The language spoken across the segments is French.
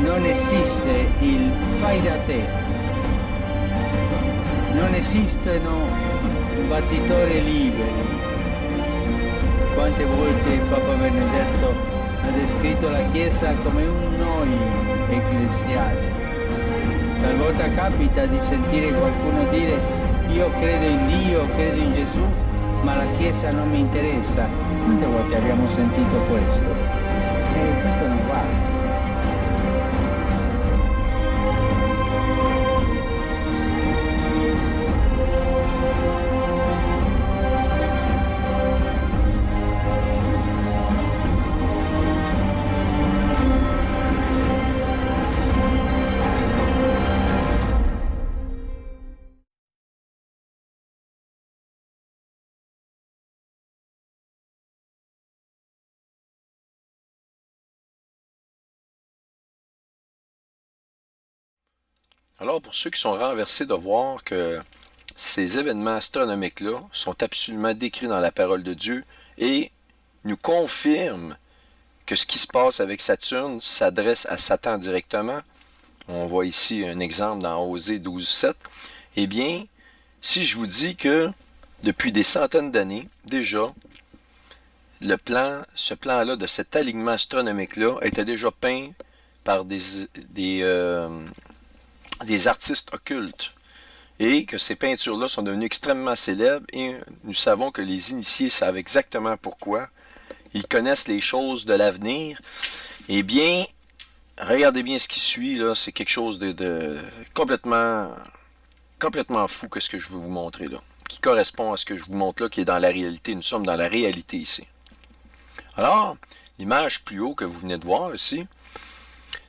non esiste il fai da te, non esistono battitori liberi. Quante volte Papa Benedetto ha descritto la Chiesa come un noi ecclesiale. Talvolta capita di sentire qualcuno dire io credo in Dio, credo in Gesù, ma la Chiesa non mi interessa. Quante volte abbiamo sentito questo? E questo non va. Alors, pour ceux qui sont renversés de voir que ces événements astronomiques-là sont absolument décrits dans la parole de Dieu et nous confirment que ce qui se passe avec Saturne s'adresse à Satan directement, on voit ici un exemple dans Osée 12.7, eh bien, si je vous dis que depuis des centaines d'années, déjà, ce plan-là de cet alignement astronomique-là était déjà peint par des artistes occultes et que ces peintures-là sont devenues extrêmement célèbres et nous savons que les initiés savent exactement pourquoi. Ils connaissent les choses de l'avenir. Eh bien, regardez bien ce qui suit, là, c'est quelque chose de complètement fou que ce que je veux vous montrer là, qui correspond à ce que je vous montre là, qui est dans la réalité. Nous sommes dans la réalité ici. Alors, l'image plus haut que vous venez de voir ici,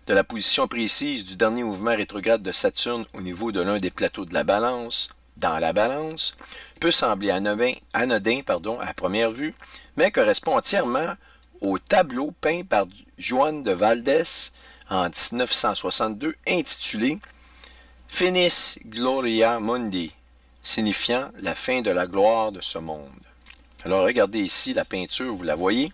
de la position précise du dernier mouvement rétrograde de Saturne au niveau de l'un des plateaux de la balance, dans la balance, peut sembler anodin à première vue, mais correspond entièrement au tableau peint par Juan de Valdés en 1962 intitulé Finis Gloria Mundi, signifiant la fin de la gloire de ce monde. Alors regardez ici la peinture, vous la voyez.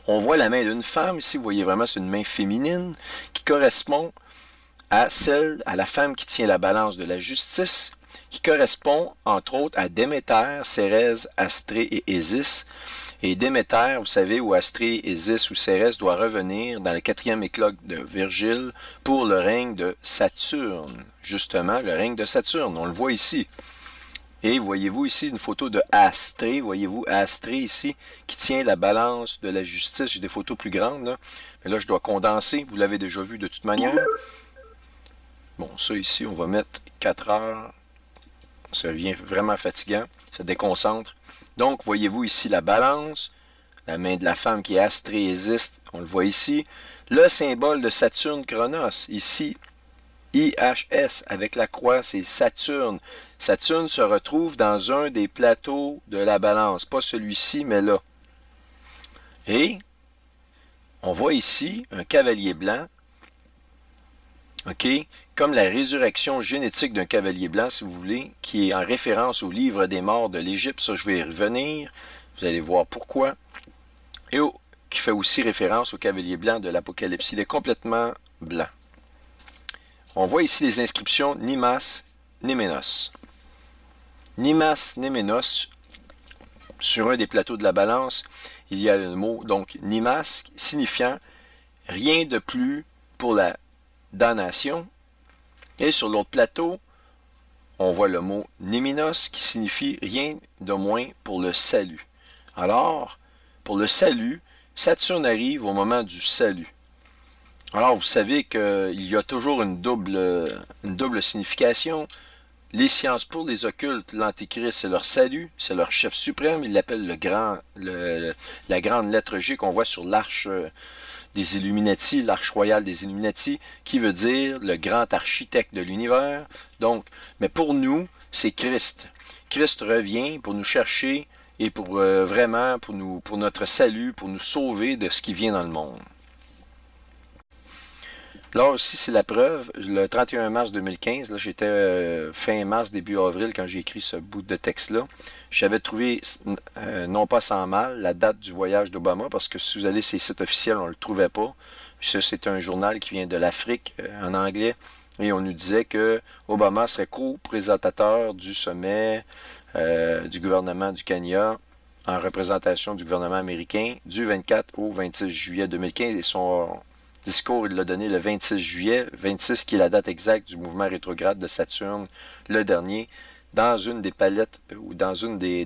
On voit la main d'une femme, ici vous voyez vraiment c'est une main féminine qui correspond à la femme qui tient la balance de la justice, qui correspond entre autres à Déméter, Cérès, Astrée et Isis. Et Déméter, vous savez, où Astrée, Isis ou Cérès doit revenir dans le 4e éclogue de Virgile pour le règne de Saturne. Justement, le règne de Saturne, on le voit ici. Et voyez-vous ici une photo de Astrée, voyez-vous Astrée ici, qui tient la balance de la justice. J'ai des photos plus grandes, là. Mais là je dois condenser, vous l'avez déjà vu de toute manière. Bon, ça ici, on va mettre 4 heures. Ça devient vraiment fatigant, ça déconcentre. Donc, voyez-vous ici la balance, la main de la femme qui est Astrée existe, on le voit ici. Le symbole de Saturne Chronos, ici, IHS, avec la croix, c'est Saturne. Saturne se retrouve dans un des plateaux de la balance, pas celui-ci, mais là. Et on voit ici un cavalier blanc, ok, comme la résurrection génétique d'un cavalier blanc, si vous voulez, qui est en référence au livre des morts de l'Égypte, ça je vais y revenir, vous allez voir pourquoi, et qui fait aussi référence au cavalier blanc de l'Apocalypse, il est complètement blanc. On voit ici les inscriptions Nimas, Néménos. Nimas, Néménos, sur un des plateaux de la balance, il y a le mot, donc Nimas, signifiant rien de plus pour la damnation. Et sur l'autre plateau, on voit le mot Néminos qui signifie rien de moins pour le salut. Alors, pour le salut, Saturne arrive au moment du salut. Alors, vous savez qu'il y a toujours une double signification. Les sciences pour les occultes, l'Antéchrist, c'est leur salut, c'est leur chef suprême. Ils l'appellent la grande lettre G qu'on voit sur l'arche des Illuminati, l'arche royale des Illuminati, qui veut dire le grand architecte de l'univers. Donc, mais pour nous, c'est Christ. Christ revient pour nous chercher et pour vraiment pour notre salut, pour nous sauver de ce qui vient dans le monde. Là aussi, c'est la preuve. Le 31 mars 2015, là, j'étais fin mars, début avril, quand j'ai écrit ce bout de texte-là. J'avais trouvé, non pas sans mal, la date du voyage d'Obama, parce que si vous allez sur les sites officiels, on ne le trouvait pas. Ça, c'est un journal qui vient de l'Afrique en anglais. Et on nous disait que Obama serait co-présentateur du sommet du gouvernement du Kenya en représentation du gouvernement américain du 24 au 26 juillet 2015. Et son discours, il l'a donné le 26 juillet, 26 qui est la date exacte du mouvement rétrograde de Saturne, le dernier, dans une des palettes ou dans une des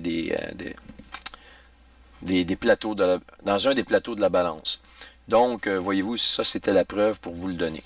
plateaux dans un des plateaux de la balance. Donc, voyez-vous, ça c'était la preuve pour vous le donner.